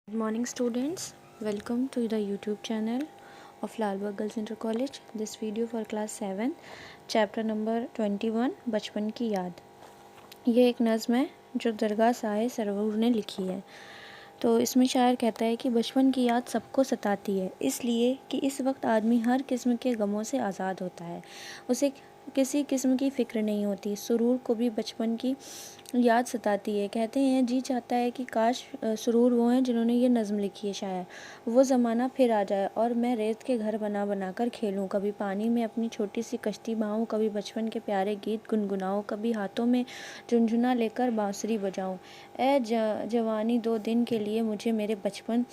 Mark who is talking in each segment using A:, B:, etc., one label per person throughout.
A: Good morning students, welcome to the YouTube channel of Lalbagh Girls Inter College. This video for class 7, chapter number 21 बचपन की याद। ये एक नज़्म है जो दरगाह साए सरवूर ने लिखी है। तो इसमें शायर कहता है कि बचपन की याद सबको सताती है, इसलिए कि इस वक्त आदमी हर किस्म के गमों से आज़ाद होता है, उसे किसी किस्म की फ़िक्र नहीं होती। सुरूर को भी बचपन की याद सताती है। कहते हैं जी चाहता है कि काश सुरूर वो हैं जिन्होंने ये नज़्म लिखी है। शायर वो ज़माना फिर आ जाए और मैं रेत के घर बना बना कर खेलूँ, कभी पानी में अपनी छोटी सी कश्ती बहाऊँ, कभी बचपन के प्यारे गीत गुनगुनाऊँ, कभी हाथों में झुनझुना लेकर बांसुरी बजाऊँ। ए जवानी 2 दिन के लिए मुझे मेरे बचपन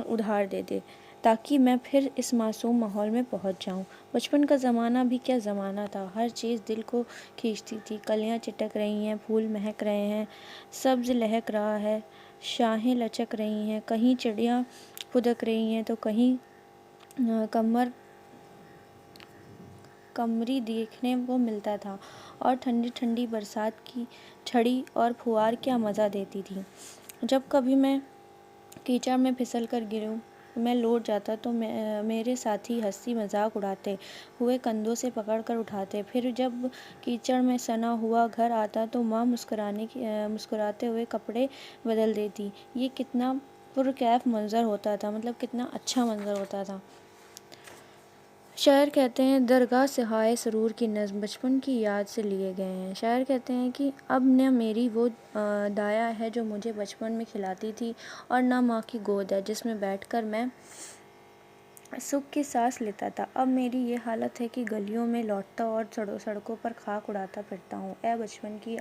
A: उधार दे दे, ताकि मैं फिर इस मासूम माहौल में पहुंच जाऊं। बचपन का ज़माना भी क्या ज़माना था, हर चीज़ दिल को खींचती थी। कलियां चिटक रही हैं, फूल महक रहे हैं, सब्ज़ लहक रहा है, शाहें लचक रही हैं, कहीं चिड़ियां फुदक रही हैं तो कहीं कमरी देखने को मिलता था। और ठंडी ठंडी बरसात की छड़ी और फुहार क्या मज़ा देती थी। जब कभी मैं कीचड़ में फिसल कर गिरूं, मैं लौट जाता तो मेरे साथी हंसी मजाक उड़ाते हुए कंधों से पकड़ कर उठाते। फिर जब कीचड़ में सना हुआ घर आता तो माँ मुस्कुराते हुए कपड़े बदल देती। ये कितना पुरकैफ मंज़र होता था, मतलब कितना अच्छा मंज़र होता था। शायर कहते हैं दरगाह से हाय सरूर की नज़्म बचपन की याद से लिए गए हैं। शायर कहते हैं कि अब न मेरी वो दाया है जो मुझे बचपन में खिलाती थी, और ना माँ की गोद है जिसमें बैठकर मैं सुख की सांस लेता था। अब मेरी ये हालत है कि गलियों में लौटता और सड़कों पर खाक उड़ाता फिरता हूँ। ए बचपन की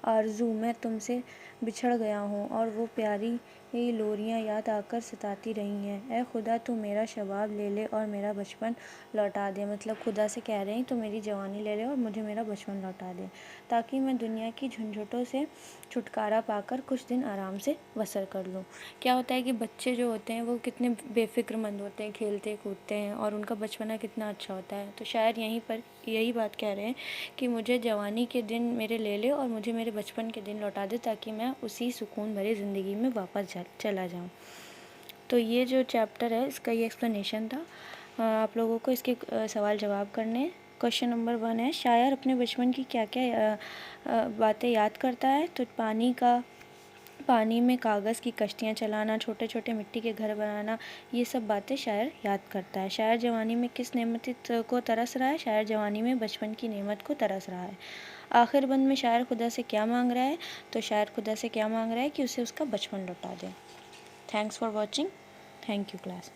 A: आरज़ू, मैं तुमसे बिछड़ गया हूँ और वो प्यारी लोरियाँ याद आकर सताती रही हैं। ए खुदा तू मेरा शबाब ले ले और मेरा बचपन लौटा दे। मतलब खुदा से कह रहे हैं तो मेरी जवानी ले ले और मुझे मेरा बचपन लौटा दे, ताकि मैं दुनिया की झंझटों से छुटकारा पाकर कुछ दिन आराम से बसर कर लूँ। क्या होता है कि बच्चे जो होते हैं वो कितने बेफिक्रमंद होते हैं, खेलते कूदते हैं और उनका बचपना कितना अच्छा होता है। तो शायर यहीं पर यही बात कह रहे हैं कि मुझे जवानी के दिन मेरे ले ले और मुझे मेरे बचपन के दिन लौटा दे, ताकि मैं उसी सुकून भरी ज़िंदगी में वापस चला जाऊँ। तो ये जो चैप्टर है इसका ये एक्सप्लेनेशन था। आप लोगों को इसके सवाल जवाब करने हैं। क्वेश्चन नंबर 1 है, शायर अपने बचपन की क्या क्या बातें याद करता है। तो पानी में कागज़ की कश्तियाँ चलाना, छोटे छोटे मिट्टी के घर बनाना, ये सब बातें शायर याद करता है। शायर जवानी में किस नेमत को तरस रहा है। शायर जवानी में बचपन की नेमत को तरस रहा है। आखिर बंद में शायर खुदा से क्या मांग रहा है। तो शायर खुदा से क्या मांग रहा है कि उसे उसका बचपन लौटा दे। Thanks for watching. Thank you class.